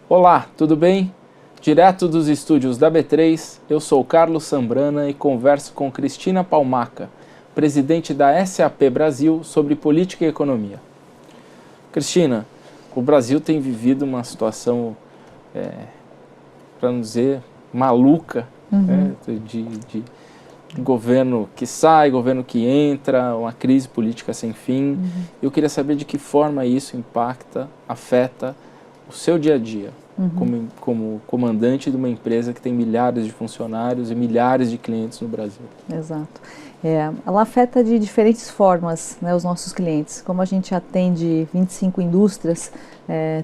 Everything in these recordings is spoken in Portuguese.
Olá, tudo bem? Direto dos estúdios da B3, eu sou Carlos Sambrana e converso com Cristina Palmaca, presidente da SAP Brasil, sobre política e economia. Cristina, o Brasil tem vivido uma situação, para não dizer, maluca, de governo que sai, governo que entra, uma crise política sem fim. Eu queria saber de que forma isso impacta, afeta o seu dia a dia, como comandante de uma empresa que tem milhares de funcionários e milhares de clientes no Brasil. Exato. Ela afeta de diferentes formas, né, os nossos clientes. Como a gente atende 25 indústrias,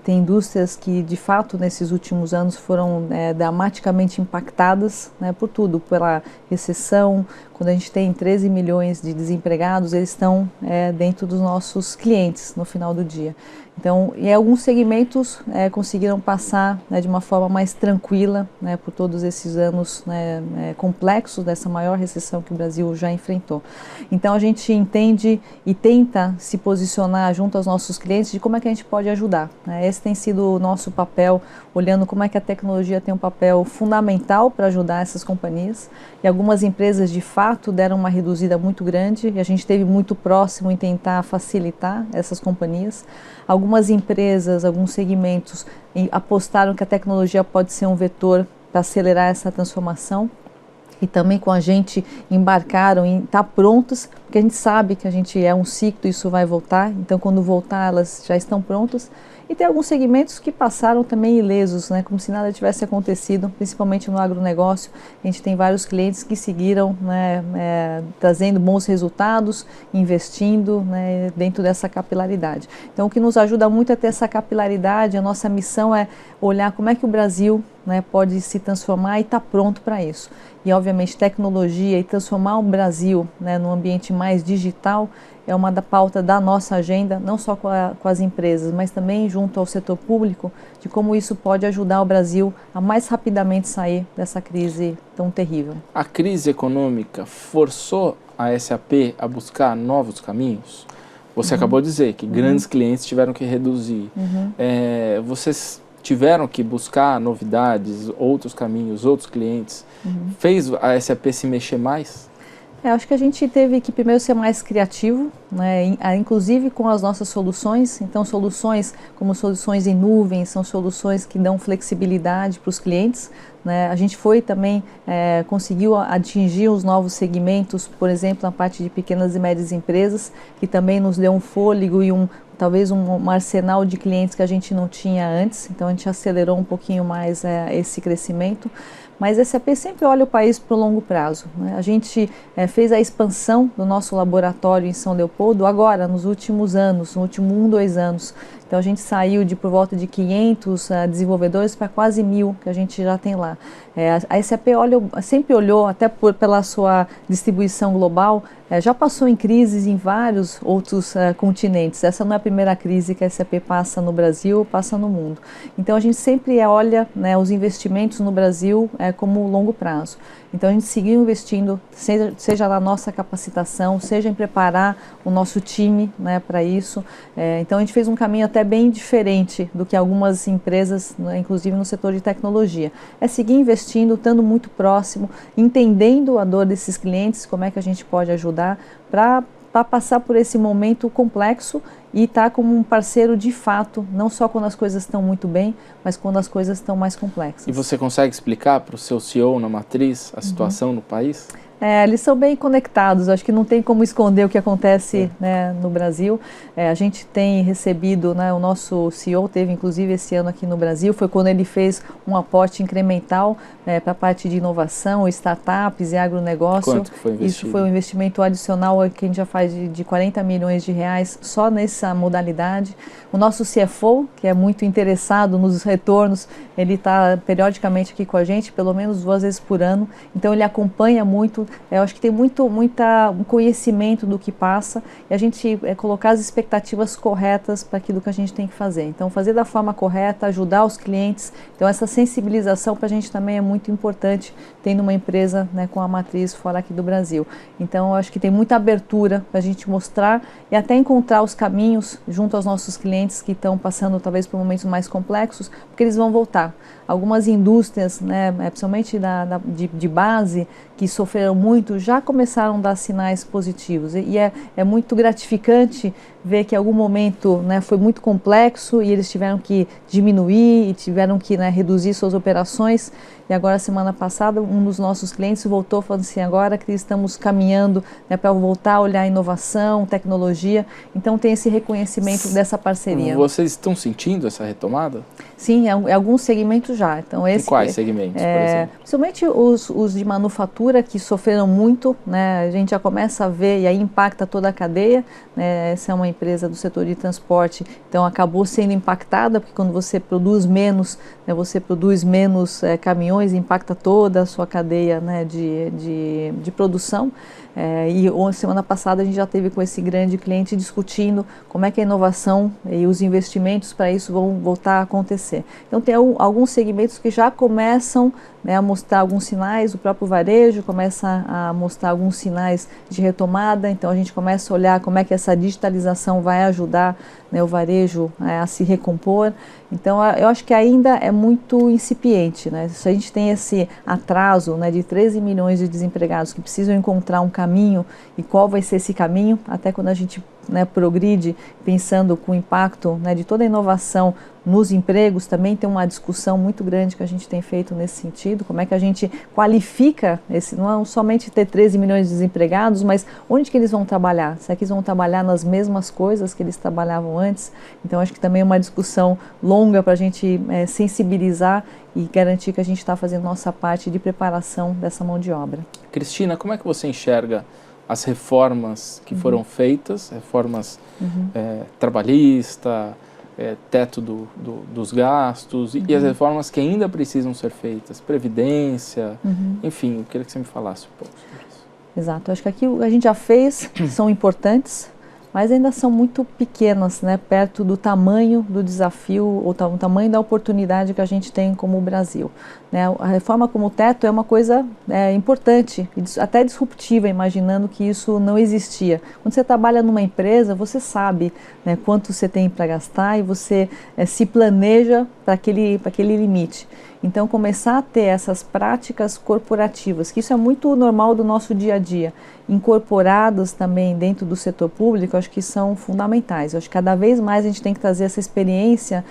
tem indústrias que de fato nesses últimos anos foram dramaticamente impactadas, né, por tudo, pela recessão. Quando a gente tem 13 milhões de desempregados, eles estão dentro dos nossos clientes no final do dia. Então, em alguns segmentos conseguiram passar, né, de uma forma mais tranquila, né, por todos esses anos, né, complexos dessa maior recessão que o Brasil já enfrentou. Então, a gente entende e tenta se posicionar junto aos nossos clientes de como é que a gente pode ajudar, né? Esse tem sido o nosso papel, olhando como é que a tecnologia tem um papel fundamental para ajudar essas companhias. E algumas empresas, de fato, deram uma reduzida muito grande e a gente esteve muito próximo em tentar facilitar essas companhias. Algumas empresas, alguns segmentos apostaram que a tecnologia pode ser um vetor para acelerar essa transformação e também com a gente embarcaram em estar prontas, porque a gente sabe que a gente é um ciclo e isso vai voltar, então quando voltar elas já estão prontas. E tem alguns segmentos que passaram também ilesos, né, como se nada tivesse acontecido, principalmente no agronegócio. A gente tem vários clientes que seguiram, né, trazendo bons resultados, investindo, né, dentro dessa capilaridade. Então, o que nos ajuda muito a ter essa capilaridade, a nossa missão é olhar como é que o Brasil, né, pode se transformar e estar pronto para isso. E, obviamente, tecnologia e transformar o Brasil, né, num ambiente mais digital é uma da pauta da nossa agenda, não só com as empresas, mas também junto ao setor público, de como isso pode ajudar o Brasil a mais rapidamente sair dessa crise tão terrível. A crise econômica forçou a SAP a buscar novos caminhos? Você acabou de dizer que grandes clientes tiveram que reduzir. Vocês tiveram que buscar novidades, outros caminhos, outros clientes. Fez a SAP se mexer mais? Acho que a gente teve que primeiro ser mais criativo, né, inclusive com as nossas soluções. Então, soluções como soluções em nuvem, são soluções que dão flexibilidade para os clientes, né. A gente foi também, conseguiu atingir os novos segmentos, por exemplo, na parte de pequenas e médias empresas, que também nos deu um fôlego e talvez um arsenal de clientes que a gente não tinha antes. Então, a gente acelerou um pouquinho mais esse crescimento. Mas a SAP sempre olha o país para o longo prazo, né? A gente fez a expansão do nosso laboratório em São Leopoldo agora, nos últimos anos, no último 2 anos. Então a gente saiu de por volta de 500 desenvolvedores para quase 1.000 que a gente já tem lá. A SAP sempre olhou, até pela sua distribuição global, já passou em crises em vários outros continentes. Essa não é a primeira crise que a SAP passa no Brasil, passa no mundo. Então a gente sempre olha, né, os investimentos no Brasil como longo prazo. Então a gente seguiu investindo, seja na nossa capacitação, seja em preparar o nosso time, né, para isso. Então a gente fez um caminho até bem diferente do que algumas empresas, né, inclusive no setor de tecnologia. É seguir investindo, estando muito próximo, entendendo a dor desses clientes, como é que a gente pode ajudar para passar por esse momento complexo e estar como um parceiro de fato, não só quando as coisas estão muito bem, mas quando as coisas estão mais complexas. E você consegue explicar para o seu CEO na matriz a situação no país? Eles são bem conectados, acho que não tem como esconder o que acontece, né, no Brasil. A gente tem recebido, né, o nosso CEO teve inclusive esse ano aqui no Brasil, foi quando ele fez um aporte incremental para a parte de inovação, startups e agronegócio. Quanto que foi investido? Isso foi um investimento adicional que a gente já faz de 40 milhões de reais só nessa modalidade. O nosso CFO, que é muito interessado nos retornos, ele está periodicamente aqui com a gente, pelo menos 2 vezes por ano, então ele acompanha muito Então, eu acho que tem um conhecimento do que passa e a gente colocar as expectativas corretas para aquilo que a gente tem que fazer. Então, fazer da forma correta, ajudar os clientes. Então, essa sensibilização para a gente também é muito importante, tendo uma empresa, né, com a matriz fora aqui do Brasil. Então, eu acho que tem muita abertura para a gente mostrar e até encontrar os caminhos junto aos nossos clientes que estão passando talvez por momentos mais complexos, porque eles vão voltar. Algumas indústrias, né, principalmente de base, que sofreram muito, já começaram a dar sinais positivos. E é muito gratificante ver que em algum momento, né, foi muito complexo e eles tiveram que diminuir e tiveram que, né, reduzir suas operações. E agora, semana passada, um dos nossos clientes voltou falando assim, agora que estamos caminhando, né, para voltar a olhar inovação, tecnologia. Então tem esse reconhecimento dessa parceria. Vocês estão sentindo essa retomada? Sim, em alguns segmentos já. Então, em quais segmentos, por exemplo? Principalmente os de manufatura, que sofreram muito, né? A gente já começa a ver e aí impacta toda a cadeia, né? Essa é uma empresa do setor de transporte, então acabou sendo impactada, porque quando você produz menos, né, você produz menos caminhões, impacta toda a sua cadeia, né, de produção. E semana passada a gente já teve com esse grande cliente discutindo como é que a inovação e os investimentos para isso vão voltar a acontecer. Então tem alguns segmentos que já começam, né, a mostrar alguns sinais, o próprio varejo começa a mostrar alguns sinais de retomada, então a gente começa a olhar como é que essa digitalização vai ajudar, né, o varejo a se recompor. Então eu acho que ainda é muito incipiente, né? Se a gente tem esse atraso, né, de 13 milhões de desempregados que precisam encontrar um caminho, e qual vai ser esse caminho, até quando a gente, né, progride pensando com o impacto, né, de toda a inovação nos empregos, também tem uma discussão muito grande que a gente tem feito nesse sentido, como é que a gente qualifica esse, não é somente ter 13 milhões de desempregados, mas onde que eles vão trabalhar? Será que eles vão trabalhar nas mesmas coisas que eles trabalhavam antes? Então acho que também é uma discussão longa para a gente sensibilizar e garantir que a gente está fazendo nossa parte de preparação dessa mão de obra. Cristina, como é que você enxerga as reformas que foram feitas, reformas trabalhista, teto dos gastos e as reformas que ainda precisam ser feitas, previdência, enfim, eu queria que você me falasse um pouco sobre isso. Exato, acho que aqui a gente já fez, são importantes, mas ainda são muito pequenas, né, perto do tamanho do desafio ou o tamanho da oportunidade que a gente tem como o Brasil. Né? A reforma como o teto é uma coisa importante, até disruptiva, imaginando que isso não existia. Quando você trabalha numa empresa, você sabe, né, quanto você tem para gastar e você se planeja para aquele limite. Então, começar a ter essas práticas corporativas, que isso é muito normal do nosso dia a dia, incorporadas também dentro do setor público, acho que são fundamentais. Acho que cada vez mais a gente tem que trazer essa experiência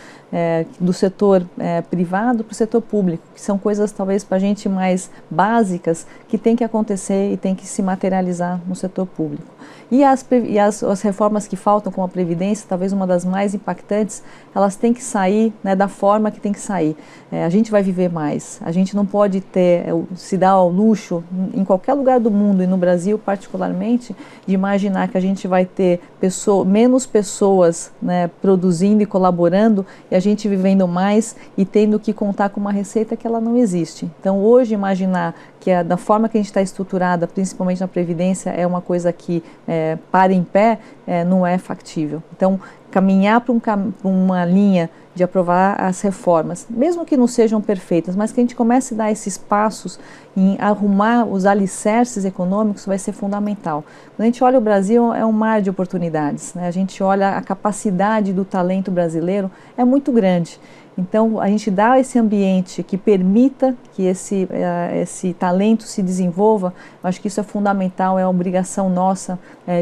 do setor privado para o setor público, que são coisas talvez para a gente mais básicas, que tem que acontecer e tem que se materializar no setor público. E as reformas que faltam, como a Previdência, talvez uma das mais impactantes, elas têm que sair, né, da forma que tem que sair. A gente vai viver mais, a gente não pode se dar ao luxo, em qualquer lugar do mundo e no Brasil particularmente, de imaginar que a gente vai ter menos pessoas, né, produzindo e colaborando e a gente vivendo mais e tendo que contar com uma receita que ela não existe. Então hoje imaginar que da forma que a gente está estruturada, principalmente na Previdência, é uma coisa que para em pé, não é factível. Então, caminhar para uma linha de aprovar as reformas, mesmo que não sejam perfeitas, mas que a gente comece a dar esses passos em arrumar os alicerces econômicos, vai ser fundamental. Quando a gente olha o Brasil, é um mar de oportunidades, né? A gente olha a capacidade do talento brasileiro, é muito grande. Então, a gente dá esse ambiente que permita que esse talento se desenvolva, eu acho que isso é fundamental, é uma obrigação nossa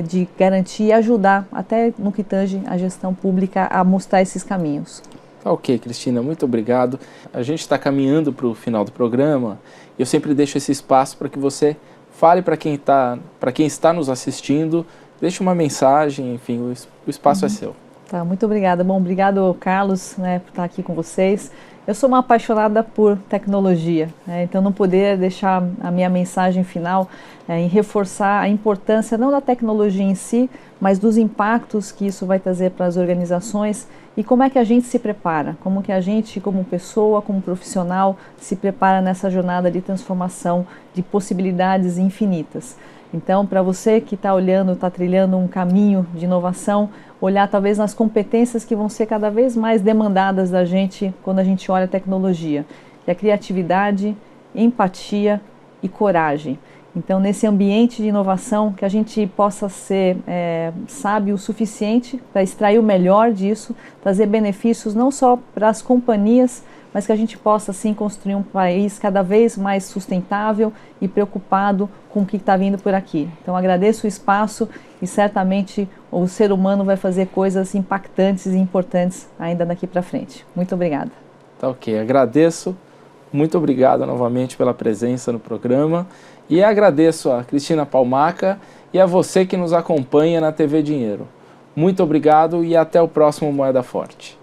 de garantir e ajudar, até no que tange a gestão pública, a mostrar esses caminhos. Ok, Cristina, muito obrigado. A gente está caminhando para o final do programa e eu sempre deixo esse espaço para que você fale para quem está nos assistindo, deixe uma mensagem, enfim, o espaço é seu. Tá, muito obrigada. Bom, obrigado, Carlos, né, por estar aqui com vocês. Eu sou uma apaixonada por tecnologia, né? Então não poder deixar a minha mensagem final em reforçar a importância não da tecnologia em si, mas dos impactos que isso vai trazer para as organizações e como é que a gente se prepara, como que a gente, como pessoa, como profissional, se prepara nessa jornada de transformação de possibilidades infinitas. Então, para você que está olhando, está trilhando um caminho de inovação, olhar talvez nas competências que vão ser cada vez mais demandadas da gente quando a gente olha a tecnologia, que é a criatividade, empatia e coragem. Então, nesse ambiente de inovação, que a gente possa ser sábio o suficiente para extrair o melhor disso, trazer benefícios não só para as companhias, mas que a gente possa, sim, construir um país cada vez mais sustentável e preocupado com o que está vindo por aqui. Então, agradeço o espaço e certamente o ser humano vai fazer coisas impactantes e importantes ainda daqui para frente. Muito obrigada. Tá ok, agradeço. Muito obrigado novamente pela presença no programa e agradeço a Cristina Palmaca e a você que nos acompanha na TV Dinheiro. Muito obrigado e até o próximo Moeda Forte.